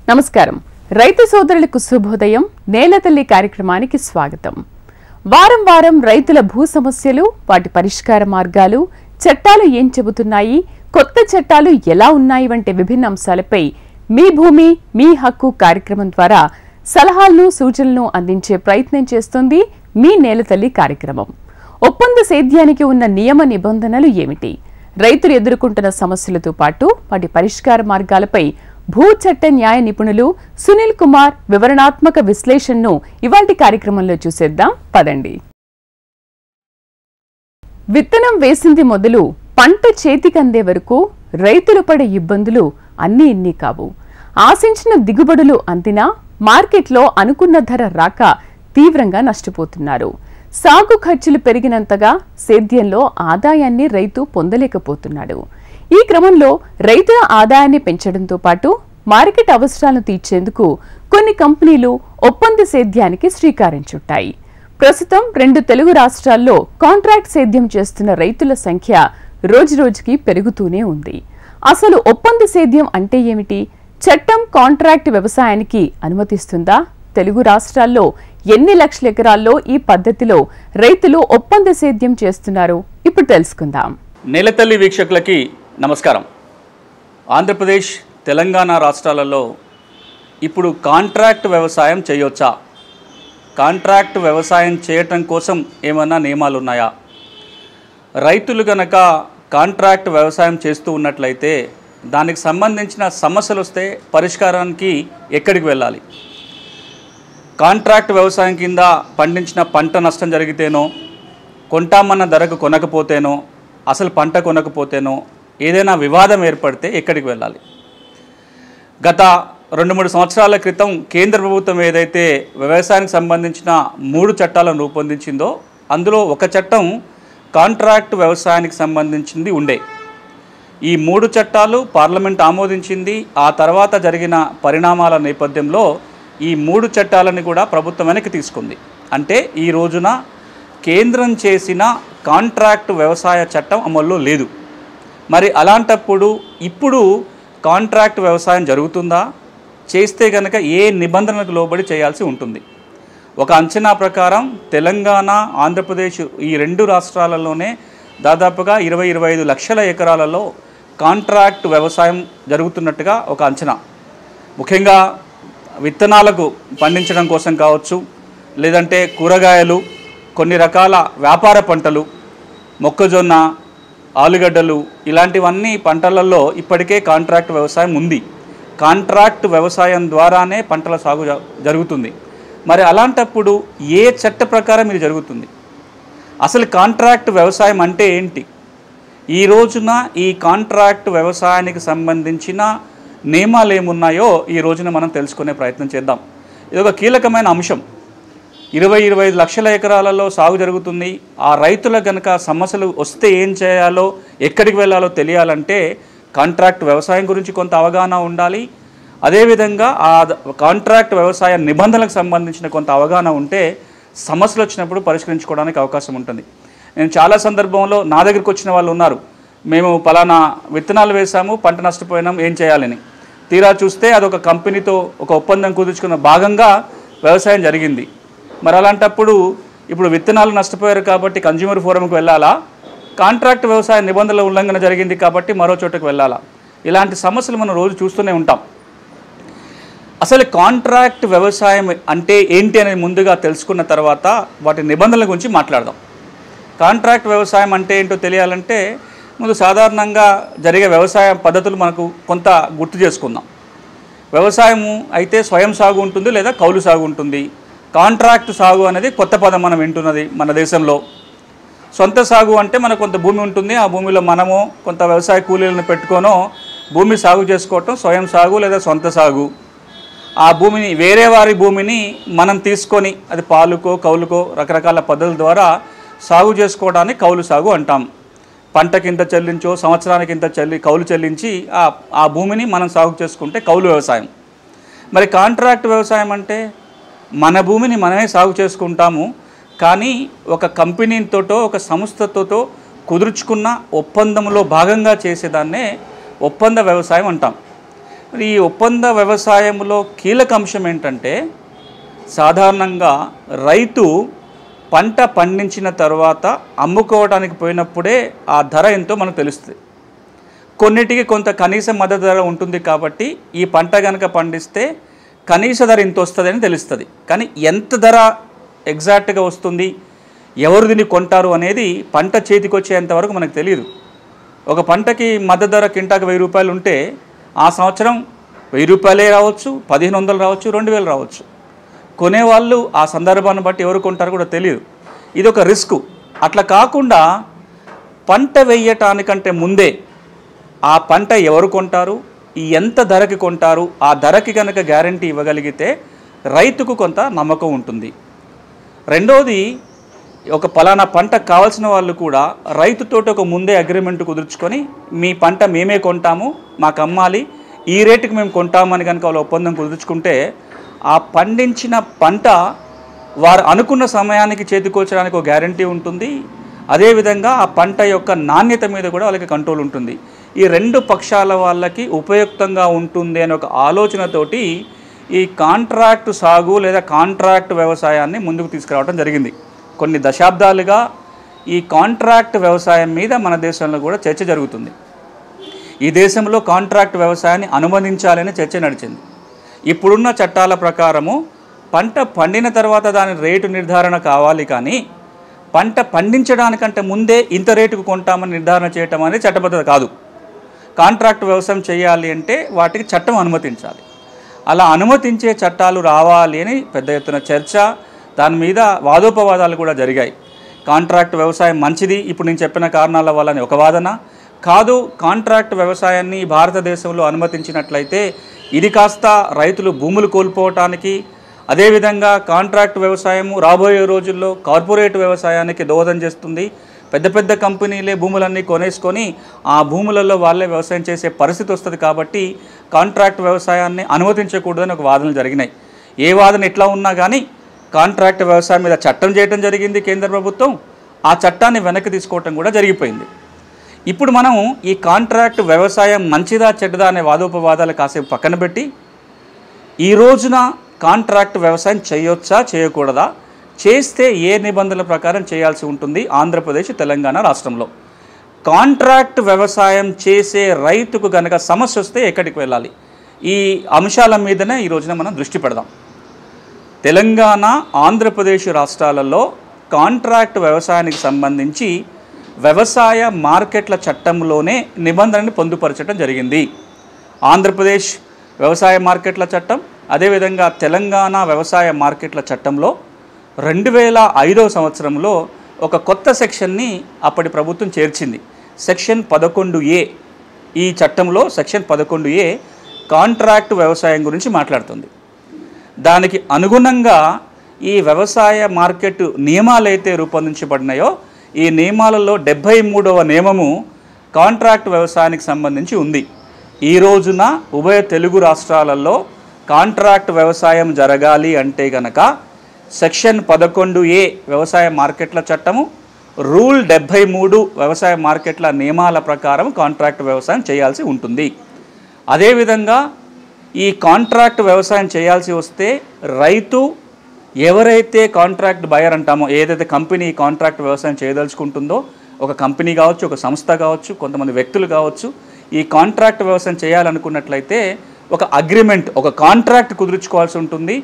నమస్కారం రైతు సోదరులకు శుభోదయం నేలతల్లి కార్యక్రమానికి స్వాగతం। వారం వారం రైతుల భూ సమస్యలు వాటి పరిష్కార మార్గాలు చట్టాలు ఏం చెబుతున్నాయి కొత్త చట్టాలు ఎలా ఉన్నాయి వంటి విభిన్న అంశాలపై మీ భూమి మీ హక్కు కార్యక్రమం ద్వారా సలహాలను సూచనలను అందించే ప్రయత్నం చేస్తుంది మీ నేలతల్లి కార్యక్రమం। ఒప్పంద సేద్యానికి ఉన్న నియమ నిబంధనలు ఏమిటి రైతులు ఎదుర్కొంటున్న సమస్యలతో పాటు వాటి పరిష్కార మార్గాలపై భూ చట్ట న్యాయ నిపుణులు సునీల్ కుమార్ వివరణాత్మక విశ్లేషణను ఇవాల్టి కార్యక్రమంలో చూసేద్దాం పదండి। విత్తనం వేసింది మొదలు పంట చేతికందే వరకు రైతులు పడే ఇబ్బందులు అన్నీ ఇన్ని కావు। ఆశించిన దిగుబడులు అందినా మార్కెట్లో అనుకున్న ధర రాక తీవ్రంగా నష్టపోతున్నారు। సాగు ఖర్చులు పెరిగినంతగా సేద్యంలో ఆదాయాన్ని రైతు పొందలేకపోతున్నాడు। ఈ క్రమంలో రైతుల ఆదాయాన్ని పెంచడంతో పాటు మార్కెట్ అవసరాలను తీర్చేందుకు కొన్ని కంపెనీలు ఒప్పంద సేద్యానికి శ్రీకారం చుట్టాయి। ప్రస్తుతం 2 తెలుగు రాష్ట్రాల్లో కాంట్రాక్ట్ సేద్యం చేస్తున్న రైతుల సంఖ్య రోజురోజుకి పెరుగుతూనే ఉంది। అసలు ఒప్పంద సేద్యం అంటే ఏమిటి చట్టం కాంట్రాక్ట్ వ్యవసాయానికి అనుమతిస్తుందా తెలుగు రాష్ట్రాల్లో ఎన్ని లక్షల ఎకరాల్లో ఈ పద్ధతిలో రైతులు ఒప్పంద సేద్యం చేస్తున్నారు ఇప్పుడు తెలుసుకుందాం। నేలతల్లి వీక్షకులకి నమస్కారం। ఆంధ్రప్రదేశ్ తెలంగాణ రాష్ట్రాలలో ఇప్పుడు కాంట్రాక్ట్ వ్యవసాయం చేయొచ్చా కాంట్రాక్ట్ వ్యవసాయం చేయటం కోసం ఏమైనా నియమాలు ఉన్నాయా రైతులు గనక కాంట్రాక్ట్ వ్యవసాయం చేస్తూ ఉన్నట్లయితే దానికి సంబంధించిన సమస్యలు వస్తే పరిష్కారానికి ఎక్కడికి వెళ్ళాలి కాంట్రాక్ట్ వ్యవసాయం కింద పండించిన పంట నష్టం జరిగితేనో కొంటామన్న ధరకు కొనకపోతేనో అసలు పంట కొనకపోతేనో ఏదైనా వివాదం ఏర్పడితే ఎక్కడికి వెళ్ళాలి గత 2-3 సంవత్సరాల క్రితం కేంద్ర ప్రభుత్వం ఏదైతే వ్యవసాయానికి సంబంధించిన 3 చట్టాలను రూపొందించిందో అందులో ఒక చట్టం కాంట్రాక్ట్ వ్యవసాయానికి సంబంధించింది ఉండే ఈ 3 చట్టాలు పార్లమెంట్ ఆమోదించింది ఆ తర్వాత జరిగిన పరిణామాల నేపథ్యంలో ఈ 3 చట్టాలను కూడా ప్రభుత్వం వెనక్కి తీసుకుంది అంటే ఈ రోజున కేంద్రం చేసిన కాంట్రాక్ట్ వ్యవసాయ చట్టం అమల్లో లేదు మరి అలాంటప్పుడు ఇప్పుడు కాంట్రాక్ట్ వ్యవసాయం జరుగుతుందా చేస్తే కనుక ఏ నిబంధనలకు లోబడి చేయాల్సి ఉంటుంది ఒక అంచనా ప్రకారం తెలంగాణ ఆంధ్రప్రదేశ్ ఈ 2 రాష్ట్రాలలోనే దాదాపుగా 20-25 లక్షల ఎకరాలలో కాంట్రాక్ట్ వ్యవసాయం జరుగుతున్నట్టుగా ఒక అంచనా ముఖ్యంగా విత్తనాలకు పండించడం కోసం కావచ్చు లేదంటే కూరగాయలు కొన్ని రకాల వ్యాపార పంటలు మొక్కజొన్న ఆలుగడ్డలు ఇలాంటివన్నీ పంటలలో ఇప్పటికే కాంట్రాక్ట్ వ్యవసాయం ఉంది కాంట్రాక్ట్ వ్యవసాయం ద్వారానే పంటల సాగు జరుగుతుంది మరి అలాంటప్పుడు ఏ చట్ట ప్రకారం ఇది జరుగుతుంది అసలు కాంట్రాక్ట్ వ్యవసాయం అంటే ఏంటి ఈ రోజున ఈ కాంట్రాక్ట్ వ్యవసాయానికి సంబంధించిన నియమాలు ఏమున్నాయో ఈ రోజున మనం తెలుసుకునే ప్రయత్నం చేద్దాం ఇది ఒక కీలకమైన అంశం 20-25 లక్షల ఎకరాలలో సాగు జరుగుతుంది ఆ రైతులకు గనక సమస్యలు వస్తే ఏం చేయాలో ఎక్కడికి వెళ్ళాలో తెలియాలంటే కాంట్రాక్ట్ వ్యవసాయం గురించి కొంత అవగాహన ఉండాలి అదేవిధంగా ఆ కాంట్రాక్ట్ వ్యవసాయ నిబంధనలకు సంబంధించిన కొంత అవగాహన ఉంటే సమస్యలు వచ్చినప్పుడు పరిష్కరించుకోవడానికి అవకాశం ఉంటుంది నేను చాలా సందర్భంలో నా దగ్గరికి వచ్చిన వాళ్ళు ఉన్నారు మేము పలానా విత్తనాలు వేసాము పంట నష్టపోయినాం ఏం చేయాలని తీరా చూస్తే అదొక కంపెనీతో ఒక ఒప్పందం కుదుర్చుకున్న భాగంగా వ్యవసాయం జరిగింది మరి అలాంటప్పుడు ఇప్పుడు విత్తనాలు నష్టపోయారు కాబట్టి కన్జ్యూమర్ ఫోరంకి వెళ్ళాలా కాంట్రాక్ట్ వ్యవసాయ నిబంధనల ఉల్లంఘన జరిగింది కాబట్టి మరో చోటకు వెళ్ళాలా ఇలాంటి సమస్యలు మనం రోజు చూస్తూనే ఉంటాం అసలు కాంట్రాక్ట్ వ్యవసాయం అంటే ఏంటి అనేది ముందుగా తెలుసుకున్న తర్వాత వాటి నిబంధనల గురించి మాట్లాడదాం కాంట్రాక్ట్ వ్యవసాయం అంటే ఏంటో తెలియాలంటే ముందు సాధారణంగా జరిగే వ్యవసాయ పద్ధతులు మనకు కొంత గుర్తు చేసుకుందాం వ్యవసాయము అయితే స్వయం సాగు ఉంటుంది లేదా కౌలు సాగు ఉంటుంది కాంట్రాక్ట్ సాగు అనేది కొత్త పదం మనం వింటున్నది మన దేశంలో సొంత సాగు అంటే మనకు కొంత భూమి ఉంటుంది ఆ భూమిలో మనము కొంత వ్యవసాయ కూలీలను పెట్టుకోనో భూమి సాగు చేసుకోవటం స్వయం సాగు లేదా సొంత సాగు ఆ భూమిని వేరే వారి భూమిని మనం తీసుకొని అది పాలుకో కౌలుకో రకరకాల పద్ధతుల ద్వారా సాగు చేసుకోవడానికి కౌలు సాగు అంటాం పంటకింత చెల్లించో సంవత్సరానికి ఇంత కౌలు చెల్లించి ఆ భూమిని మనం సాగు చేసుకుంటే కౌలు వ్యవసాయం మరి కాంట్రాక్ట్ వ్యవసాయం అంటే మన భూమిని మనమే సాగు చేసుకుంటాము కానీ ఒక కంపెనీతోటో ఒక సంస్థతోటో కుదుర్చుకున్న ఒప్పందంలో భాగంగా చేసేదాన్నే ఒప్పంద వ్యవసాయం అంటాం మరి ఈ ఒప్పంద వ్యవసాయంలో కీలక అంశం ఏంటంటే సాధారణంగా రైతు పంట పండించిన తర్వాత అమ్ముకోవడానికి పోయినప్పుడే ఆ ధర ఎంతో మనకు తెలుస్తుంది. కొన్నిటికి కొంత కనీస మద్దతు ధర ఉంటుంది కాబట్టి ఈ పంట కనుక పండిస్తే కనీస ధర ఇంత వస్తుంది అని తెలుస్తుంది. కానీ ఎంత ధర ఎగ్జాక్ట్గా వస్తుంది, ఎవరు దీన్ని కొంటారు అనేది పంట చేతికి వచ్చేంతవరకు మనకు తెలియదు. ఒక పంటకి మద్దతు ధర కింటాకు 1000 రూపాయలు ఉంటే ఆ సంవత్సరం 1000 రూపాయలే రావచ్చు, 1500 రావచ్చు, 2000 రావచ్చు. కొనేవాళ్ళు ఆ సందర్భాన్ని బట్టి ఎవరు కొంటారో కూడా తెలియదు. ఇది ఒక రిస్క్. అట్లా కాకుండా పంట వేయటానికంటే ముందే ఆ పంట ఎవరు కొంటారు, ఎంత ధరకి కొంటారు, ఆ ధరకి కనుక గ్యారంటీ ఇవ్వగలిగితే రైతుకు కొంత నమ్మకం ఉంటుంది. రెండోది, ఒక పలానా పంట కావాల్సిన వాళ్ళు కూడా రైతుతోటి ఒక ముందే అగ్రిమెంట్ కుదుర్చుకొని మీ పంట మేమే కొంటాము, మాకు అమ్మాలి, ఈ రేటుకి మేము కొంటామని కనుక వాళ్ళు ఒప్పందం కుదుర్చుకుంటే ఆ పండించిన పంట వారు అనుకున్న సమయానికి చేతికొచ్చడానికి ఒక గ్యారంటీ ఉంటుంది. అదేవిధంగా ఆ పంట యొక్క నాణ్యత మీద కూడా వాళ్ళకి కంట్రోల్ ఉంటుంది. ఈ రెండు పక్షాల వాళ్ళకి ఉపయుక్తంగా ఉంటుంది అనే ఒక ఆలోచనతోటి ఈ కాంట్రాక్ట్ సాగు లేదా కాంట్రాక్ట్ వ్యవసాయాన్ని ముందుకు తీసుకురావడం జరిగింది. కొన్ని దశాబ్దాలుగా ఈ కాంట్రాక్ట్ వ్యవసాయం మీద మన దేశంలో కూడా చర్చ జరుగుతుంది. ఈ దేశంలో కాంట్రాక్ట్ వ్యవసాయాన్ని అనుమతించాలని చర్చ నడిచింది. ఇప్పుడున్న చట్టాల ప్రకారము పంట పండిన తర్వాత దాని రేటు నిర్ధారణ కావాలి, కానీ పంట పండించడానికంటే ముందే ఇంత రేటుకు కొంటామని నిర్ధారణ చేయటం అనేది చట్టబద్ధత కాదు. కాంట్రాక్ట్ వ్యవసాయం చేయాలి అంటే వాటికి చట్టం అనుమతించాలి. అలా అనుమతించే చట్టాలు రావాలి అని పెద్ద ఎత్తున చర్చ, దాని మీద వాదోపవాదాలు కూడా జరిగాయి. కాంట్రాక్ట్ వ్యవసాయం మంచిది ఇప్పుడు నేను చెప్పిన కారణాల వల్ల ఒక వాదన, కాదు కాంట్రాక్ట్ వ్యవసాయాన్ని భారతదేశంలో అనుమతించినట్లయితే ఇది కాస్త రైతులు భూములు కోల్పోవటానికి, అదేవిధంగా కాంట్రాక్ట్ వ్యవసాయం రాబోయే రోజుల్లో కార్పొరేట్ వ్యవసాయానికి దోహదం చేస్తుంది. పెద్ద పెద్ద కంపెనీలే భూములన్నీ కొనేసుకొని ఆ భూములలో వాళ్ళే వ్యవసాయం చేసే పరిస్థితి వస్తుంది. కాబట్టి కాంట్రాక్ట్ వ్యవసాయాన్ని అనుమతించకూడదని ఒక వాదనలు జరిగినాయి. ఏ వాదన ఎట్లా ఉన్నా కానీ కాంట్రాక్ట్ వ్యవసాయం మీద చట్టం చేయడం జరిగింది కేంద్ర ప్రభుత్వం. ఆ చట్టాన్ని వెనక్కి తీసుకోవటం కూడా జరిగిపోయింది. ఇప్పుడు మనం ఈ కాంట్రాక్ట్ వ్యవసాయం మంచిదా చెడ్డదా అనే వాదోపవాదాలు కాసేపు పక్కన పెట్టి ఈ రోజున కాంట్రాక్ట్ వ్యవసాయం చేయొచ్చా చేయకూడదా, చేస్తే ఏ నిబంధనల ప్రకారం చేయాల్సి ఉంటుంది ఆంధ్రప్రదేశ్ తెలంగాణ రాష్ట్రంలో, కాంట్రాక్ట్ వ్యవసాయం చేసే రైతుకు గనక సమస్య వస్తే ఎక్కడికి వెళ్ళాలి, ఈ అంశాల మీదనే ఈ రోజున మనం దృష్టి పెడదాం. తెలంగాణ ఆంధ్రప్రదేశ్ రాష్ట్రాలలో కాంట్రాక్ట్ వ్యవసాయానికి సంబంధించి వ్యవసాయ మార్కెట్ల చట్టంలోనే నిబంధనని పొందుపరచడం జరిగింది. ఆంధ్రప్రదేశ్ వ్యవసాయ మార్కెట్ల చట్టం, అదేవిధంగా తెలంగాణ వ్యవసాయ మార్కెట్ల చట్టంలో 2005వ సంవత్సరంలో ఒక కొత్త సెక్షన్ని అప్పటి ప్రభుత్వం చేర్చింది. Section 11A. ఈ చట్టంలో సెక్షన్ 11A కాంట్రాక్ట్ వ్యవసాయం గురించి మాట్లాడుతుంది. దానికి అనుగుణంగా ఈ వ్యవసాయ మార్కెట్ నియమాలు అయితే రూపొందించబడినాయో ఈ నియమాలలో 73వ నియమము కాంట్రాక్ట్ వ్యవసాయానికి సంబంధించి ఉంది. ఈ రోజున ఉభయ తెలుగు రాష్ట్రాలలో కాంట్రాక్ట్ వ్యవసాయం జరగాలి అంటే గనక సెక్షన్ 11A వ్యవసాయ మార్కెట్ల చట్టము, రూల్ 73 వ్యవసాయ మార్కెట్ల నియమాల ప్రకారం కాంట్రాక్ట్ వ్యవసాయం చేయాల్సి ఉంటుంది. అదేవిధంగా ఈ కాంట్రాక్ట్ వ్యవసాయం చేయాల్సి వస్తే రైతు ఎవరైతే కాంట్రాక్ట్ బయర్ అంటామో, ఏదైతే కంపెనీ కాంట్రాక్ట్ వ్యవసాయం చేయదలుచుకుంటుందో, ఒక కంపెనీ కావచ్చు, ఒక సంస్థ కావచ్చు, కొంతమంది వ్యక్తులు కావచ్చు, ఈ కాంట్రాక్ట్ వ్యవసాయం చేయాలనుకున్నట్లయితే ఒక అగ్రిమెంట్, ఒక కాంట్రాక్ట్ కుదుర్చుకోవాల్సి ఉంటుంది.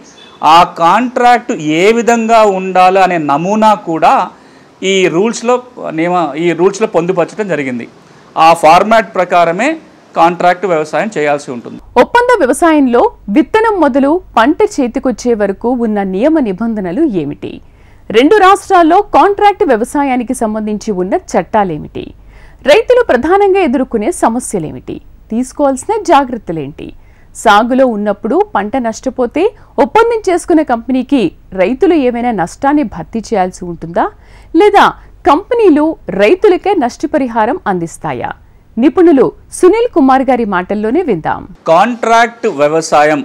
ఆ కాంట్రాక్ట్ ఏ విధంగా ఉండాలి అనే నమూనా కూడా ఈ రూల్స్లో పొందుపరచడం జరిగింది. ఆ ఫార్మాట్ ప్రకారమే కాంట్రాక్ట్ వ్యవసాయం చేయాల్సి ఉంటుంది. ఒప్పంద వ్యవసాయంలో విత్తనం మొదలు పంట చేతికొచ్చే వరకు ఉన్న నియమ నిబంధనలు ఏమిటి? రెండు రాష్ట్రాల్లో కాంట్రాక్ట్ వ్యవసాయానికి సంబంధించి ఉన్న చట్టాలేమిటి? రైతులు ప్రధానంగా ఎదుర్కొనే సమస్యలేమిటి? తీసుకోవాల్సిన జాగ్రత్తలేంటి? సాగులో ఉన్నప్పుడు పంట నష్టపోతే ఒప్పందం చేసుకున్న కంపెనీకి రైతులు ఏమైనా నష్టాన్ని భర్తీ చేయాల్సి ఉంటుందా, లేదా కంపెనీలు రైతులకే నష్టపరిహారం అందిస్తాయా? నిపుణులు సునీల్ కుమార్ గారి మాటల్లోనే విందాం. కాంట్రాక్ట్ వ్యవసాయం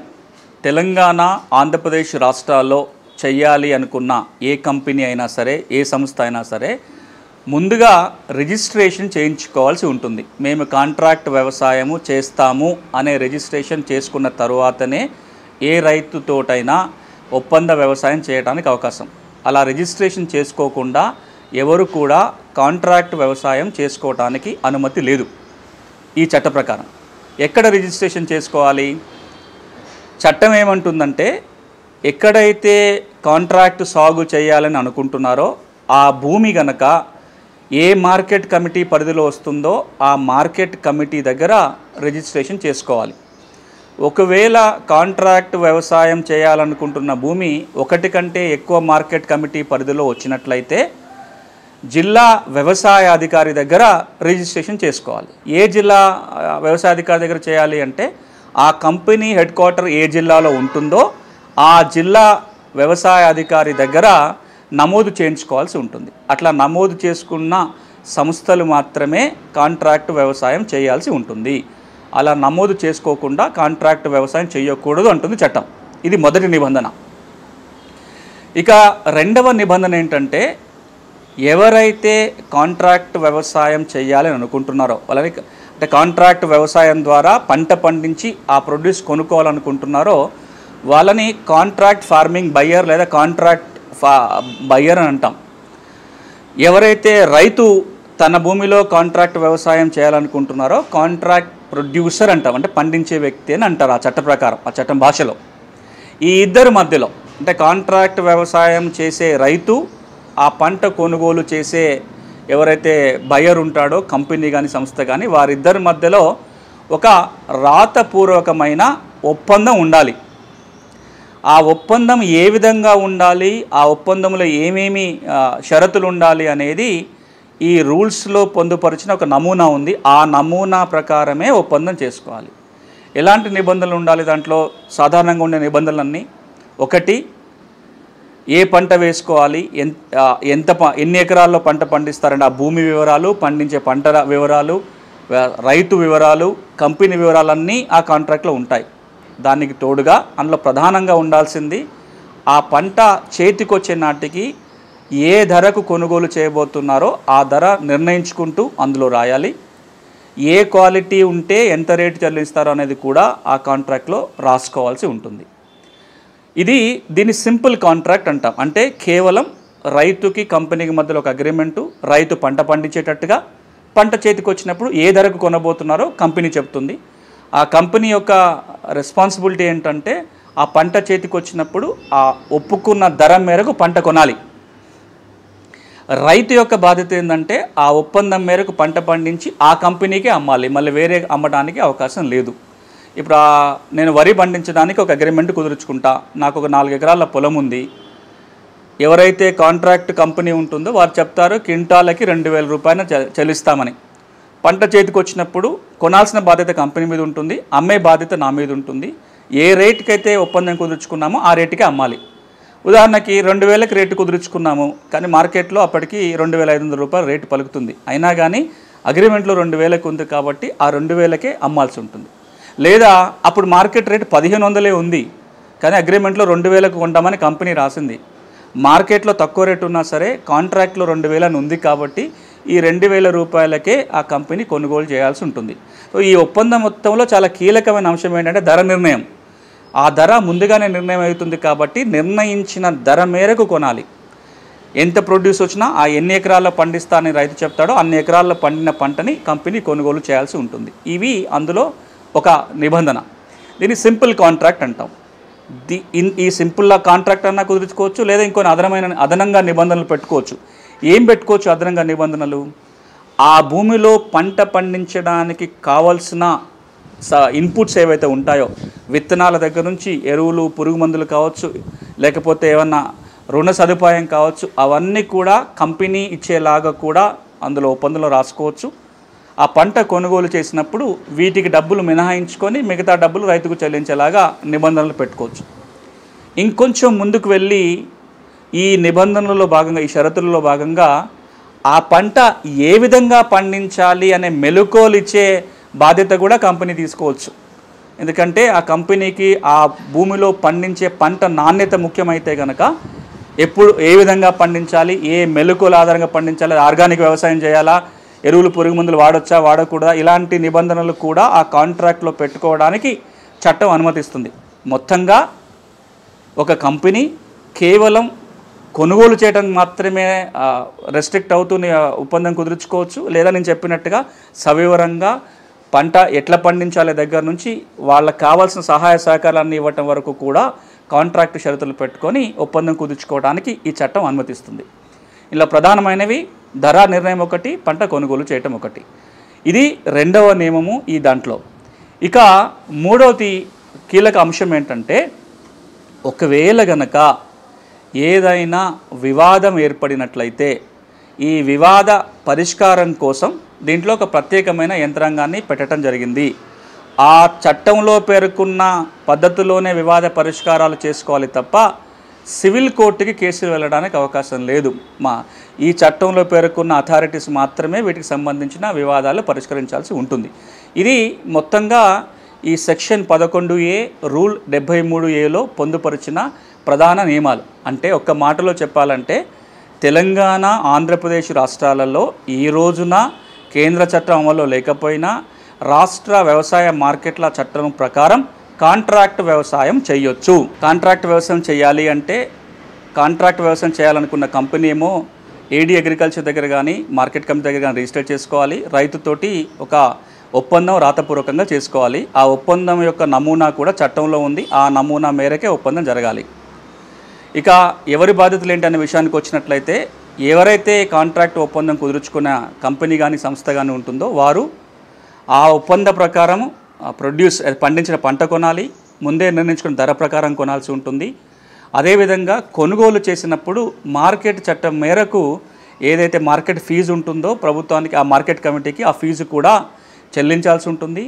తెలంగాణ ఆంధ్రప్రదేశ్ రాష్ట్రాల్లో చేయాలి అనుకున్న ఏ కంపెనీ అయినా సరే, ఏ సంస్థ అయినా సరే ముందుగా రిజిస్ట్రేషన్ చేయించుకోవాల్సి ఉంటుంది. మేము కాంట్రాక్ట్ వ్యవసాయము చేస్తాము అనే రిజిస్ట్రేషన్ చేసుకున్న తరువాతనే ఏ రైతుతోటైనా ఒప్పంద వ్యవసాయం చేయడానికి అవకాశం. అలా రిజిస్ట్రేషన్ చేసుకోకుండా ఎవరు కూడా కాంట్రాక్ట్ వ్యవసాయం చేసుకోవడానికి అనుమతి లేదు ఈ చట్ట ప్రకారం. ఎక్కడ రిజిస్ట్రేషన్ చేసుకోవాలి? చట్టం ఏమంటుందంటే, ఎక్కడైతే కాంట్రాక్ట్ సాగు చేయాలని అనుకుంటున్నారో ఆ భూమి గనక ఏ మార్కెట్ కమిటీ పరిధిలో వస్తుందో ఆ మార్కెట్ కమిటీ దగ్గర రిజిస్ట్రేషన్ చేసుకోవాలి. ఒకవేళ కాంట్రాక్ట్ వ్యవసాయం చేయాలనుకుంటున్న భూమి ఒకటి కంటే ఎక్కువ మార్కెట్ కమిటీ పరిధిలో వచ్చినట్లయితే జిల్లా వ్యవసాయ అధికారి దగ్గర రిజిస్ట్రేషన్ చేసుకోవాలి. ఏ జిల్లా వ్యవసాయ అధికారి దగ్గర చేయాలి అంటే, ఆ కంపెనీ హెడ్ క్వార్టర్ ఏ జిల్లాలో ఉంటుందో ఆ జిల్లా వ్యవసాయ అధికారి దగ్గర నమోదు చేయించుకోవాల్సి ఉంటుంది. అట్లా నమోదు చేసుకున్న సంస్థలు మాత్రమే కాంట్రాక్ట్ వ్యవసాయం చేయాల్సి ఉంటుంది. అలా నమోదు చేసుకోకుండా కాంట్రాక్ట్ వ్యవసాయం చేయకూడదు అంటుంది చట్టం. ఇది మొదటి నిబంధన. ఇక రెండవ నిబంధన ఏంటంటే, ఎవరైతే కాంట్రాక్ట్ వ్యవసాయం చేయాలని అనుకుంటున్నారో వాళ్ళని, అంటే కాంట్రాక్ట్ వ్యవసాయం ద్వారా పంట పండించి ఆ ప్రొడ్యూస్ కొనుక్కోవాలనుకుంటున్నారో వాళ్ళని కాంట్రాక్ట్ ఫార్మింగ్ బయ్యర్ లేదా కాంట్రాక్ట్ బయ్యర్ అని అంటాం. ఎవరైతే రైతు తన భూమిలో కాంట్రాక్ట్ వ్యవసాయం చేయాలనుకుంటున్నారో కాంట్రాక్ట్ ప్రొడ్యూసర్ అంటాం, అంటే పండించే వ్యక్తి అని అంటారు ఆ చట్ట ప్రకారం, ఆ చట్టం భాషలో. ఈ ఇద్దరు మధ్యలో, అంటే కాంట్రాక్ట్ వ్యవసాయం చేసే రైతు, ఆ పంట కొనుగోలు చేసే ఎవరైతే బయ్యర్ ఉంటాడో కంపెనీ కానీ సంస్థ కానీ, వారిద్దరి మధ్యలో ఒక రాతపూర్వకమైన ఒప్పందం ఉండాలి. ఆ ఒప్పందం ఏ విధంగా ఉండాలి, ఆ ఒప్పందంలో ఏమేమి షరతులు ఉండాలి అనేది ఈ రూల్స్లో పొందుపరిచిన ఒక నమూనా ఉంది. ఆ నమూనా ప్రకారమే ఒప్పందం చేసుకోవాలి. ఎలాంటి నిబంధనలు ఉండాలి దాంట్లో? సాధారణంగా ఉండే నిబంధనలన్నీ, ఒకటి, ఏ పంట వేసుకోవాలి, ఎన్ని ఎకరాల్లో పంట పండిస్తారంటే ఆ భూమి వివరాలు, పండించే పంట వివరాలు, రైతు వివరాలు, కంపెనీ వివరాలన్నీ ఆ కాంట్రాక్ట్లో ఉంటాయి. దానికి తోడుగా అందులో ప్రధానంగా ఉండాల్సింది ఆ పంట చేతికొచ్చే నాటికి ఏ ధరకు కొనుగోలు చేయబోతున్నారో ఆ ధర నిర్ణయించుకుంటూ అందులో రాయాలి. ఏ క్వాలిటీ ఉంటే ఎంత రేటు చెల్లిస్తారో అనేది కూడా ఆ కాంట్రాక్ట్లో రాసుకోవాల్సి ఉంటుంది. దీన్ని సింపుల్ కాంట్రాక్ట్ అంటాం. అంటే కేవలం రైతుకి కంపెనీకి మధ్యలో ఒక అగ్రిమెంటు, రైతు పంట పండించేటట్టుగా, పంట చేతికి వచ్చినప్పుడు ఏ ధరకు కొనబోతున్నారో కంపెనీ చెప్తుంది. ఆ కంపెనీ యొక్క రెస్పాన్సిబిలిటీ ఏంటంటే ఆ పంట చేతికి వచ్చినప్పుడు ఆ ఒప్పుకున్న ధర మేరకు పంట కొనాలి. రైతు యొక్క బాధ్యత ఏంటంటే ఆ ఒప్పందం మేరకు పంట పండించి ఆ కంపెనీకే అమ్మాలి, మళ్ళీ వేరే అమ్మడానికి అవకాశం లేదు. ఇప్పుడు నేను వరి పండించడానికి ఒక అగ్రిమెంట్ కుదుర్చుకుంటా, నాకు ఒక 4 ఎకరాల పొలం ఉంది. ఎవరైతే కాంట్రాక్ట్ కంపెనీ ఉంటుందో వారు చెప్తారు క్వింటాలకి 2000 రూపాయలు చెల్లిస్తామని. పంట చేతికి వచ్చినప్పుడు కొనాల్సిన బాధ్యత కంపెనీ మీద ఉంటుంది, అమ్మే బాధ్యత నా మీద ఉంటుంది. ఏ రేటుకి అయితే ఒప్పందం కుదుర్చుకున్నామో ఆ రేటుకే అమ్మాలి. ఉదాహరణకి 2000కి రేటు కుదుర్చుకున్నాము, కానీ మార్కెట్లో అప్పటికి 2500 రూపాయలు రేటు పలుకుతుంది. అయినా కానీ అగ్రిమెంట్లో 2000కి ఉంది కాబట్టి ఆ 2000కే అమ్మాల్సి ఉంటుంది. లేదా అప్పుడు మార్కెట్ రేటు 1500 ఉంది, కానీ అగ్రిమెంట్లో 2000కు కొంటామని కంపెనీ రాసింది. మార్కెట్లో తక్కువ రేటు ఉన్నా సరే కాంట్రాక్ట్లో 2000 అని ఉంది కాబట్టి ఈ 2000 రూపాయలకే ఆ కంపెనీ కొనుగోలు చేయాల్సి ఉంటుంది. సో ఈ ఒప్పందం మొత్తంలో చాలా కీలకమైన అంశం ఏంటంటే ధర నిర్ణయం. ఆ ధర ముందుగానే నిర్ణయం అవుతుంది కాబట్టి నిర్ణయించిన ధర మేరకు కొనాలి. ఎంత ప్రొడ్యూస్ వచ్చినా ఆ ఎన్ని ఎకరాల్లో పండిస్తానని రైతు చెప్తాడో అన్ని ఎకరాల్లో పండిన పంటని కంపెనీ కొనుగోలు చేయాల్సి ఉంటుంది. ఇవి అందులో ఒక నిబంధన. దీన్ని సింపుల్ కాంట్రాక్ట్ అంటాం. ఈ సింపుల్ కాంట్రాక్ట్ అన్నా కుదుర్చుకోవచ్చు, లేదా ఇంకొన్ని అదనంగా నిబంధనలు పెట్టుకోవచ్చు. ఏం పెట్టుకోవచ్చు అదనంగా నిబంధనలు? ఆ భూమిలో పంట పండించడానికి కావాల్సిన ఇన్పుట్స్ ఏవైతే ఉంటాయో, విత్తనాల దగ్గర నుంచి ఎరువులు, పురుగు మందులు కావచ్చు, లేకపోతే ఏమన్నా రుణ సదుపాయం కావచ్చు, అవన్నీ కూడా కంపెనీ ఇచ్చేలాగా కూడా అందులో ఒప్పందంలో రాసుకోవచ్చు. ఆ పంట కొనుగోలు చేసినప్పుడు వీటికి డబ్బులు మినహాయించుకొని మిగతా డబ్బులు రైతుకు చెల్లించేలాగా నిబంధనలు పెట్టుకోవచ్చు. ఇంకొంచెం ముందుకు వెళ్ళి ఈ నిబంధనలలో భాగంగా, ఈ షరతులలో భాగంగా ఆ పంట ఏ విధంగా పండించాలి అనే మెలకువలు ఇచ్చే బాధ్యత కూడా కంపెనీ తీసుకోవచ్చు. ఎందుకంటే ఆ కంపెనీకి ఆ భూమిలో పండించే పంట నాణ్యత ముఖ్యమైతే కనుక ఎప్పుడు ఏ విధంగా పండించాలి, ఏ మెలకువల ఆధారంగా పండించాలి, ఆర్గానిక్ వ్యవసాయం చేయాలా, ఎరువులు పురుగు మందులు వాడొచ్చా వాడకూడదా, ఇలాంటి నిబంధనలు కూడా ఆ కాంట్రాక్ట్లో పెట్టుకోవడానికి చట్టం అనుమతిస్తుంది. మొత్తంగా ఒక కంపెనీ కేవలం కొనుగోలు చేయడానికి మాత్రమే రెస్ట్రిక్ట్ అవుతూ ఒప్పందం కుదుర్చుకోవచ్చు, లేదా నేను చెప్పినట్టుగా సవివరంగా పంట ఎట్లా పండించాలే దగ్గర నుంచి వాళ్ళకి కావాల్సిన సహాయ సహకారాన్ని ఇవ్వటం వరకు కూడా కాంట్రాక్ట్ షరతులు పెట్టుకొని ఒప్పందం కుదుర్చుకోవడానికి ఈ చట్టం అనుమతిస్తుంది. ఇలా ప్రధానమైనవి ధర నిర్ణయం ఒకటి, పంట కొనుగోలు చేయటం ఒకటి. ఇది రెండవ నియమము ఈ దాంట్లో. ఇక మూడవది కీలక అంశం ఏంటంటే, ఒకవేళ గనక ఏదైనా వివాదం ఏర్పడినట్లయితే ఈ వివాద పరిష్కారం కోసం దీంట్లో ఒక ప్రత్యేకమైన యంత్రాంగాన్ని పెట్టడం జరిగింది. ఆ చట్టంలో పేర్కొన్న పద్ధతిలోనే వివాద పరిష్కారాలు చేసుకోవాలి తప్ప సివిల్ కోర్టుకి కేసులు వెళ్ళడానికి అవకాశం లేదు. ఈ చట్టంలో పేర్కొన్న అథారిటీస్ మాత్రమే వీటికి సంబంధించిన వివాదాలు పరిష్కరించాల్సి ఉంటుంది. ఇది మొత్తంగా ఈ సెక్షన్ 11A రూల్ 73Aలో పొందుపరిచిన ప్రధాన నియమాలు. అంటే ఒక్క మాటలో చెప్పాలంటే తెలంగాణ, ఆంధ్రప్రదేశ్ రాష్ట్రాలలో ఈ రోజున కేంద్ర చట్టం అమల్లో లేకపోయినా రాష్ట్ర వ్యవసాయ మార్కెట్ల చట్టం ప్రకారం కాంట్రాక్ట్ వ్యవసాయం చేయొచ్చు. కాంట్రాక్ట్ వ్యవసాయం చేయాలి అంటే కాంట్రాక్ట్ వ్యవసాయం చేయాలనుకున్న కంపెనీ ఏమో ఏడీ అగ్రికల్చర్ దగ్గర కానీ మార్కెట్ కమిటీ దగ్గర కానీ రిజిస్టర్ చేసుకోవాలి. రైతుతోటి ఒక ఒప్పందం రాతపూర్వకంగా చేసుకోవాలి. ఆ ఒప్పందం యొక్క నమూనా కూడా చట్టంలో ఉంది. ఆ నమూనా మేరకే ఒప్పందం జరగాలి. ఇక ఎవరి బాధ్యతలు ఏంటి అనే విషయానికి వచ్చినట్లయితే, ఎవరైతే కాంట్రాక్ట్ ఒప్పందం కుదుర్చుకున్న కంపెనీ కానీ సంస్థ కానీ ఉంటుందో వారు ఆ ఒప్పంద ప్రకారం పండించిన పంట కొనాలి. ముందే నిర్ణయించుకున్న ధర ప్రకారం కొనాల్సి ఉంటుంది. అదేవిధంగా కొనుగోలు చేసినప్పుడు మార్కెట్ చట్టం మేరకు ఏదైతే మార్కెట్ ఫీజు ఉంటుందో ప్రభుత్వానికి, ఆ మార్కెట్ కమిటీకి ఆ ఫీజు కూడా చెల్లించాల్సి ఉంటుంది.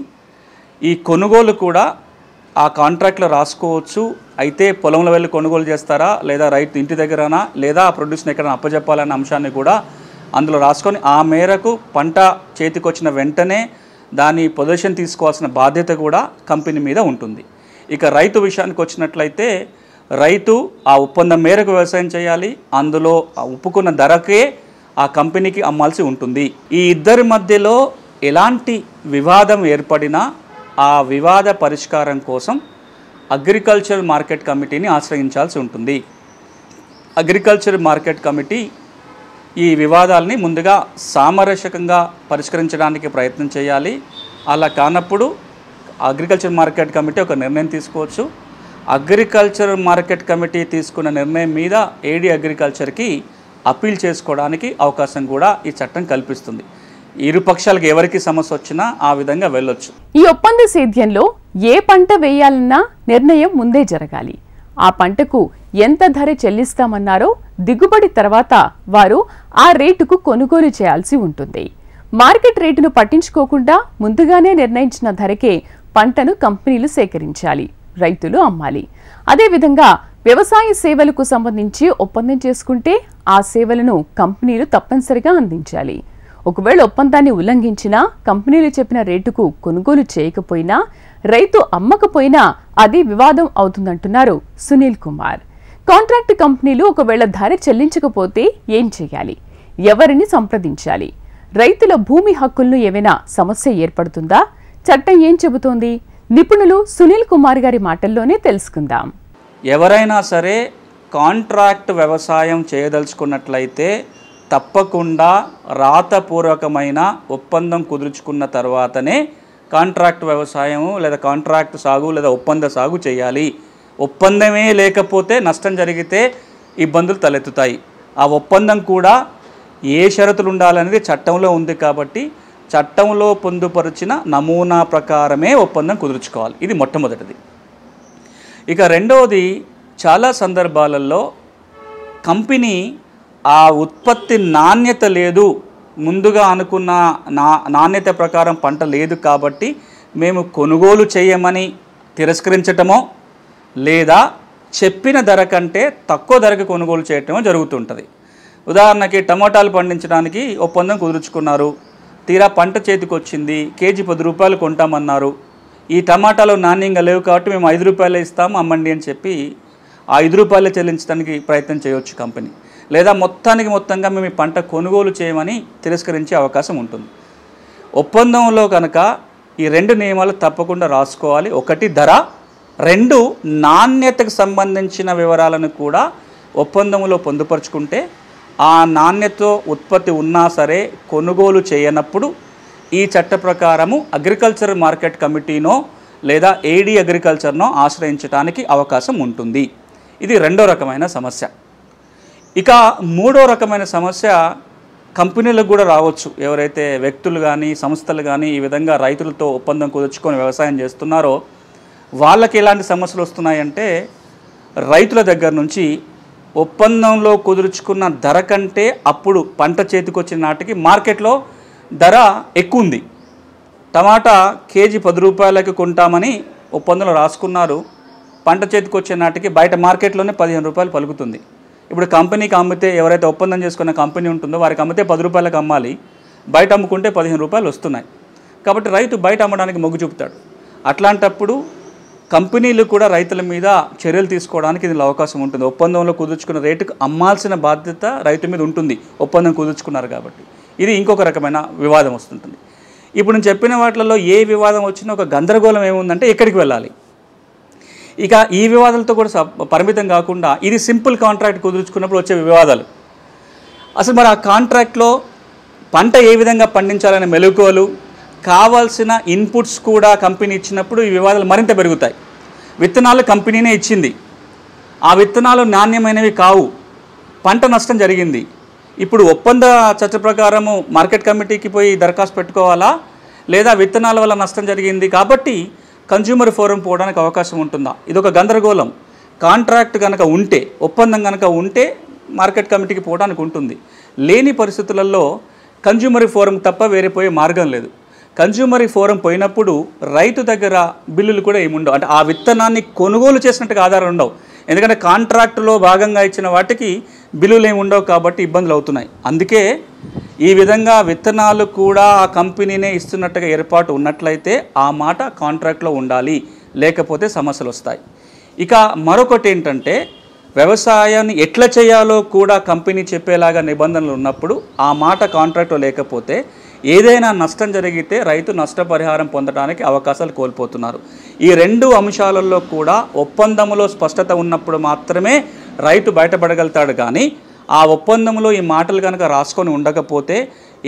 ఈ కొనుగోలు కూడా ఆ కాంట్రాక్ట్లో రాసుకోవచ్చు. అయితే పొలంలో వెళ్ళి కొనుగోలు చేస్తారా, లేదా రైతు ఇంటి దగ్గరనా, లేదా ఆ ప్రొడ్యూస్ని ఎక్కడైనా అప్పచెప్పాలనే అంశాన్ని కూడా అందులో రాసుకొని ఆ మేరకు పంట చేతికొచ్చిన వెంటనే దాని పొజిషన్ తీసుకోవాల్సిన బాధ్యత కూడా కంపెనీ మీద ఉంటుంది. ఇక రైతు విషయానికి వచ్చినట్లయితే రైతు ఆ ఒప్పందం మేరకు వ్యవసాయం చేయాలి. అందులో ఒప్పుకున్న ధరకే ఆ కంపెనీకి అమ్మాల్సి ఉంటుంది. ఈ ఇద్దరి మధ్యలో ఎలాంటి వివాదం ఏర్పడినా ఆ వివాద పరిష్కారం కోసం అగ్రికల్చర్ మార్కెట్ కమిటీని ఆశ్రయించాల్సి ఉంటుంది. అగ్రికల్చర్ మార్కెట్ కమిటీ ఈ వివాదాలని ముందుగా సామరస్యకంగా పరిష్కరించడానికి ప్రయత్నం చేయాలి. అలా కానప్పుడు అగ్రికల్చర్ మార్కెట్ కమిటీ ఒక నిర్ణయం తీసుకోవచ్చు. అగ్రికల్చర్ మార్కెట్ కమిటీ తీసుకున్న నిర్ణయం మీద ఏడీ అగ్రికల్చర్కి అప్పీల్ చేసుకోవడానికి అవకాశం కూడా ఈ చట్టం కల్పిస్తుంది. ఇరు పక్షాలకు ఎవరికి సమస్య వచ్చినా ఆ విధంగా వెళ్ళొచ్చు. ఈ ఒప్పంద సేద్యంలో ఏ పంట వేయాలన్నా నిర్ణయం ముందే జరగాలి. ఆ పంటకు ఎంత ధర చెల్లిస్తామన్నారో దిగుబడి తర్వాత వారు ఆ రేటుకు కొనుగోలు చేయాల్సి ఉంటుంది. మార్కెట్ రేటును పట్టించుకోకుండా ముందుగానే నిర్ణయించిన ధరకే పంటను కంపెనీలు సేకరించాలి, రైతులు అమ్మాలి. అదేవిధంగా వ్యవసాయ సేవలకు సంబంధించి ఒప్పందం చేసుకుంటే ఆ సేవలను కంపెనీలు తప్పనిసరిగా అందించాలి. ఒకవేళ ఒప్పందాన్ని ఉల్లంఘించినా, కంపెనీలు చెప్పిన రేటుకు కొనుగోలు చేయకపోయినా, రైతు అమ్మకపోయినా అది వివాదం అవుతుందంటున్నారు సునీల్ కుమార్. కాంట్రాక్ట్ కంపెనీలు ఒకవేళ ధర చెల్లించకపోతే ఏం చేయాలి, ఎవరిని సంప్రదించాలి, రైతుల భూమి హక్కులను ఏమైనా సమస్య ఏర్పడుతుందా, చట్టం ఏం చెబుతోంది, నిపుణులు సునీల్ కుమార్ గారి మాటల్లోనే తెలుసుకుందాం. ఎవరైనా సరే కాంట్రాక్ట్ వ్యవసాయం చేయదలుచుకున్నట్లయితే తప్పకుండా రాతపూర్వకమైన ఒప్పందం కుదుర్చుకున్న తర్వాతనే కాంట్రాక్ట్ వ్యవసాయము లేదా కాంట్రాక్ట్ సాగు లేదా ఒప్పంద సాగు చేయాలి. ఒప్పందమే లేకపోతే నష్టం జరిగితే ఇబ్బందులు తలెత్తుతాయి. ఆ ఒప్పందం కూడా ఏ షరతులు ఉండాలనేది చట్టంలో ఉంది కాబట్టి చట్టంలో పొందుపరిచిన నమూనా ప్రకారమే ఒప్పందం కుదుర్చుకోవాలి. ఇది మొట్టమొదటిది. ఇక రెండవది, చాలా సందర్భాలలో కంపెనీ ఆ ఉత్పత్తి నాణ్యత లేదు, ముందుగా అనుకున్న నాణ్యత ప్రకారం పంట లేదు కాబట్టి మేము కొనుగోలు చేయమని తిరస్కరించటమో లేదా చెప్పిన ధర కంటే తక్కువ ధరకు కొనుగోలు చేయటమో జరుగుతుంటుంది. ఉదాహరణకి టమోటాలు పండించడానికి ఒప్పందం కుదుర్చుకున్నారు. తీరా పంట చేతికి వచ్చింది, కేజీ 10 రూపాయలు కొంటామన్నారు. ఈ టమాటాలు నాణ్యంగా లేవు కాబట్టి మేము 5 రూపాయలు ఇస్తాము అమ్మండి అని చెప్పి ఆ ₹5 చెల్లించడానికి ప్రయత్నం చేయవచ్చు కంపెనీ. లేదా మొత్తంగా మేము ఈ పంట కొనుగోలు చేయమని తిరస్కరించే అవకాశం ఉంటుంది. ఒప్పందంలో కనుక ఈ 2 నియమాలు తప్పకుండా రాసుకోవాలి. 1 ధర, 2 నాణ్యతకు సంబంధించిన వివరాలను కూడా ఒప్పందంలో పొందుపరుచుకుంటే ఆ నాణ్యత ఉత్పత్తి ఉన్నా సరే కొనుగోలు చేయనప్పుడు ఈ చట్ట ప్రకారము అగ్రికల్చర్ మార్కెట్ కమిటీనో లేదా ఏడీ అగ్రికల్చర్నో ఆశ్రయించడానికి అవకాశం ఉంటుంది. ఇది 2వ రకమైన సమస్య. ఇక 3వ రకమైన సమస్య కంపెనీలకు కూడా రావచ్చు. ఎవరైతే వ్యక్తులు కానీ సంస్థలు కానీ ఈ విధంగా రైతులతో ఒప్పందం కుదుర్చుకొని వ్యవసాయం చేస్తున్నారో వాళ్ళకి ఎలాంటి సమస్యలు వస్తున్నాయంటే, రైతుల దగ్గర నుంచి ఒప్పందంలో కుదుర్చుకున్న ధర కంటే అప్పుడు పంట చేతికి వచ్చిన నాటికి మార్కెట్లో ధర ఎక్కువ ఉంది. టమాటా కేజీ ₹10 కొంటామని ఒప్పందంలో రాసుకున్నారు. పంట చేతికి వచ్చే నాటికి బయట మార్కెట్లోనే ₹15 పలుకుతుంది. ఇప్పుడు కంపెనీకి అమ్మితే, ఎవరైతే ఒప్పందం చేసుకున్న కంపెనీ ఉంటుందో వారికి అమ్మితే ₹10 అమ్మాలి, బయట అమ్ముకుంటే ₹15 వస్తున్నాయి. కాబట్టి రైతు బయట అమ్మడానికి మొగ్గు చూపుతాడు. అట్లాంటప్పుడు కంపెనీలు కూడా రైతుల మీద చర్యలు తీసుకోవడానికి ఇందులో అవకాశం ఉంటుంది. ఒప్పందంలో కుదుర్చుకున్న రేటుకు అమ్మాల్సిన బాధ్యత రైతు మీద ఉంటుంది, ఒప్పందం కుదుర్చుకున్నారు కాబట్టి. ఇది ఇంకొక రకమైన వివాదం వస్తుంటుంది. ఇప్పుడు నేను చెప్పిన వాటిల్లో ఏ వివాదం వచ్చినా ఒక గందరగోళం ఏముందంటే ఎక్కడికి వెళ్ళాలి. ఇక ఈ వివాదాలతో కూడా పరిమితం కాకుండా ఇది సింపుల్ కాంట్రాక్ట్ కుదుర్చుకున్నప్పుడు వచ్చే వివాదాలు. అసలు మరి ఆ కాంట్రాక్ట్లో పంట ఏ విధంగా పండించాలనే మెలకువలు, కావాల్సిన ఇన్పుట్స్ కూడా కంపెనీ ఇచ్చినప్పుడు ఈ వివాదాలు మరింత పెరుగుతాయి. విత్తనాలు కంపెనీనే ఇచ్చింది, ఆ విత్తనాలు నాణ్యమైనవి కావు, పంట నష్టం జరిగింది. ఇప్పుడు ఒప్పంద చట్ట ప్రకారము మార్కెట్ కమిటీకి పోయి దరఖాస్తు పెట్టుకోవాలా, లేదా విత్తనాల వల్ల నష్టం జరిగింది కాబట్టి కన్జ్యూమర్ ఫోరం పోవడానికి అవకాశం ఉంటుందా? ఇదొక గందరగోళం. కాంట్రాక్ట్ కనుక ఉంటే, ఒప్పందం కనుక ఉంటే మార్కెట్ కమిటీకి పోవడానికి ఉంటుంది. లేని పరిస్థితులలో కన్జ్యూమర్ ఫోరం తప్ప వేరే పోయే మార్గం లేదు. కన్జ్యూమర్ ఫోరం పోయినప్పుడు రైతు దగ్గర బిల్లులు కూడా ఏముండవు, అంటే ఆ విత్తనాన్ని కొనుగోలు చేసినట్టుగా ఆధారం ఉండవు. ఎందుకంటే కాంట్రాక్టులో భాగంగా ఇచ్చిన వాటికి బిల్లులు ఏమి ఉండవు కాబట్టి ఇబ్బందులు అవుతున్నాయి. అందుకే ఈ విధంగా విత్తనాలు కూడా ఆ కంపెనీనే ఇస్తున్నట్టుగా ఏర్పాటు ఉన్నట్లయితే ఆ మాట కాంట్రాక్ట్లో ఉండాలి, లేకపోతే సమస్యలు వస్తాయి. ఇక మరొకటి ఏంటంటే, వ్యవసాయాన్ని ఎట్లా చేయాలో కూడా కంపెనీ చెప్పేలాగా నిబంధనలు ఉన్నప్పుడు ఆ మాట కాంట్రాక్ట్లో లేకపోతే ఏదైనా నష్టం జరిగితే రైతు నష్టపరిహారం పొందడానికి అవకాశాలు కోల్పోతున్నారు. ఈ 2 అంశాలలో కూడా ఒప్పందంలో స్పష్టత ఉన్నప్పుడు మాత్రమే రైతు బయటపడగలుగుతాడు. కానీ ఆ ఒప్పందంలో ఈ మాటలు కనుక రాసుకొని ఉండకపోతే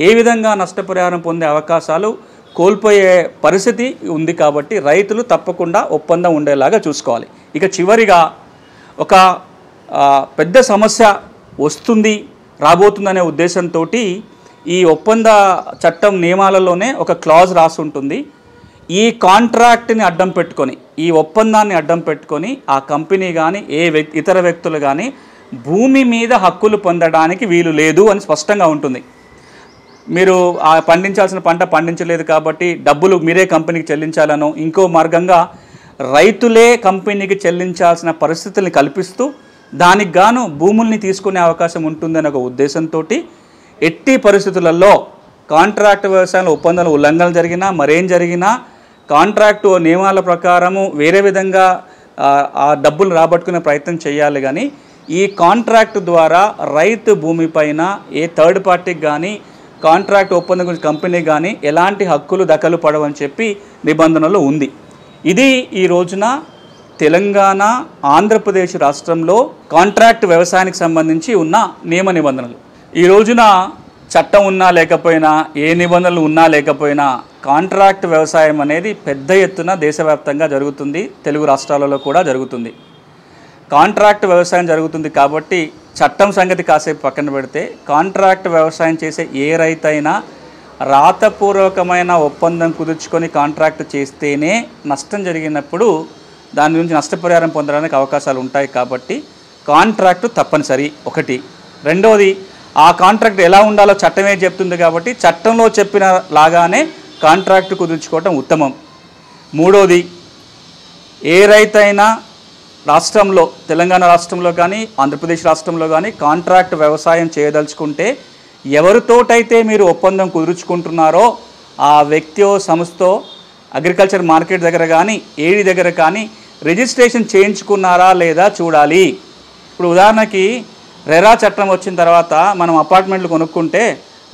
ఏ విధంగా నష్టపరిహారం పొందే అవకాశాలు కోల్పోయే పరిస్థితి ఉంది. కాబట్టి రైతులు తప్పకుండా ఒప్పందం ఉండేలాగా చూసుకోవాలి. ఇక చివరిగా ఒక పెద్ద సమస్య వస్తుంది, రాబోతుందనే ఉద్దేశంతో ఈ ఒప్పంద చట్టం నియమాలలోనే ఒక క్లాజ్ రాసి ఉంటుంది. ఈ కాంట్రాక్ట్ని అడ్డం పెట్టుకొని, ఈ ఒప్పందాన్ని అడ్డం పెట్టుకొని ఆ కంపెనీ కానీ ఇతర వ్యక్తులు కానీ భూమి మీద హక్కులు పొందడానికి వీలు లేదు అని స్పష్టంగా ఉంటుంది. మీరు ఆ పండించాల్సిన పంట పండించలేదు కాబట్టి డబ్బులు మీరే కంపెనీకి చెల్లించాలనో, ఇంకో మార్గంగా రైతులే కంపెనీకి చెల్లించాల్సిన పరిస్థితుల్ని కల్పిస్తూ దానికి గాను భూముల్ని తీసుకునే అవకాశం ఉంటుందనే ఒక ఉద్దేశంతో ఎట్టి పరిస్థితులలో కాంట్రాక్ట్ వ్యవసాయంలో ఒప్పందాల ఉల్లంఘన జరిగినా, మరేం జరిగినా కాంట్రాక్టు నియమాల ప్రకారము వేరే విధంగా ఆ డబ్బులు రాబట్టుకునే ప్రయత్నం చేయాలి. కానీ ఈ కాంట్రాక్ట్ ద్వారా రైతు భూమిపైన ఏ థర్డ్ పార్టీకి కానీ, కాంట్రాక్ట్ ఒప్పందం గురించి కంపెనీకి కానీ ఎలాంటి హక్కులు దఖలు పడవని చెప్పి నిబంధనలో ఉంది. ఇది ఈ రోజున తెలంగాణ, ఆంధ్రప్రదేశ్ రాష్ట్రంలో కాంట్రాక్ట్ వ్యవసాయానికి సంబంధించి ఉన్న నియమ నిబంధనలు. ఈ రోజున చట్టం ఉన్నా లేకపోయినా, ఏ నిబంధనలు ఉన్నా లేకపోయినా కాంట్రాక్ట్ వ్యవసాయం అనేది పెద్ద ఎత్తున దేశవ్యాప్తంగా జరుగుతుంది, తెలుగు రాష్ట్రాలలో కూడా జరుగుతుంది. కాంట్రాక్ట్ వ్యవసాయం జరుగుతుంది కాబట్టి చట్టం సంగతి కాసేపు పక్కన పెడితే, కాంట్రాక్ట్ వ్యవసాయం చేసే ఏ రైతైనా రాతపూర్వకమైన ఒప్పందం కుదుర్చుకొని కాంట్రాక్ట్ చేస్తేనే నష్టం జరిగినప్పుడు దాని గురించి నష్టపరిహారం పొందడానికి అవకాశాలు ఉంటాయి. కాబట్టి కాంట్రాక్టు తప్పనిసరి ఒకటి. రెండోది, ఆ కాంట్రాక్ట్ ఎలా ఉండాలో చట్టమే చెప్తుంది కాబట్టి చట్టంలో చెప్పిన లాగానే కాంట్రాక్టు కుదుర్చుకోవటం ఉత్తమం. మూడోది, ఏ రైతైనా రాష్ట్రంలో, తెలంగాణ రాష్ట్రంలో కానీ ఆంధ్రప్రదేశ్ రాష్ట్రంలో కానీ కాంట్రాక్ట్ వ్యవసాయం చేయదలుచుకుంటే ఎవరితోటైతే మీరు ఒప్పందం కుదుర్చుకుంటున్నారో ఆ వ్యక్తియో సంస్థో అగ్రికల్చర్ మార్కెట్ దగ్గర కానీ, ఏడీ దగ్గర కానీ రిజిస్ట్రేషన్ చేయించుకున్నారా లేదా చూడాలి. ఇప్పుడు ఉదాహరణకి రెరా చట్టం వచ్చిన తర్వాత మనం అపార్ట్మెంట్లు కొనుక్కుంటే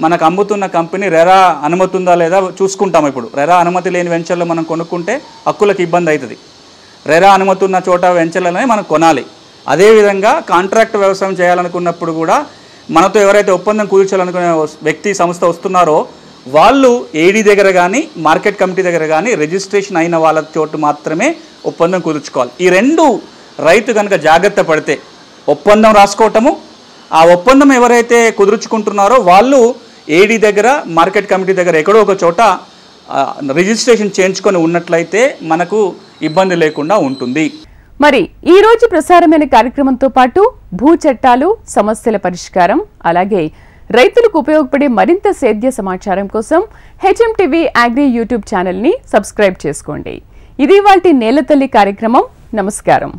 మనకు అమ్ముతున్న కంపెనీ రెరా అనుమతి ఉందా లేదా చూసుకుంటాం. ఇప్పుడు రెరా అనుమతి లేని వెంచర్లో మనం కొనుక్కుంటే హక్కులకు ఇబ్బంది అవుతుంది. రెరా అనుమతి ఉన్న చోట వెంచర్లనే మనం కొనాలి. అదేవిధంగా కాంట్రాక్ట్ వ్యవసాయం చేయాలనుకున్నప్పుడు కూడా మనతో ఎవరైతే ఒప్పందం కుదుర్చాలనుకునే వ్యక్తి సంస్థ వస్తున్నారో వాళ్ళు ఏడీ దగ్గర కానీ మార్కెట్ కమిటీ దగ్గర కానీ రిజిస్ట్రేషన్ అయిన వాళ్ళ చోటు మాత్రమే ఒప్పందం కుదుర్చుకోవాలి. ఈ రెండు రైతు కనుక జాగ్రత్త పడితే ఒప్పందం రాసుకోవటము, ఆ ఒప్పందం ఎవరైతే కుదుర్చుకుంటున్నారో వాళ్ళు ఏడీ దగ్గర మార్కెట్ కమిటీ దగ్గర ఎక్కడో ఒక చోట రిజిస్ట్రేషన్ చేయించుకొని ఉన్నట్లయితే మనకు ఇబ్బంది లేకుండా ఉంటుంది. మరి ఈ రోజు ప్రసారమైన కార్యక్రమంతో పాటు భూ చట్టాలు, సమస్యల పరిష్కారం, అలాగే రైతులకు ఉపయోగపడే మరింత సేద్య సమాచారం కోసం హెచ్ఎంటీవీ అగ్రి యూట్యూబ్ ఛానల్ని సబ్స్క్రైబ్ చేసుకోండి. ఇది ఇవాల్టి నేలతల్లి కార్యక్రమం. నమస్కారం.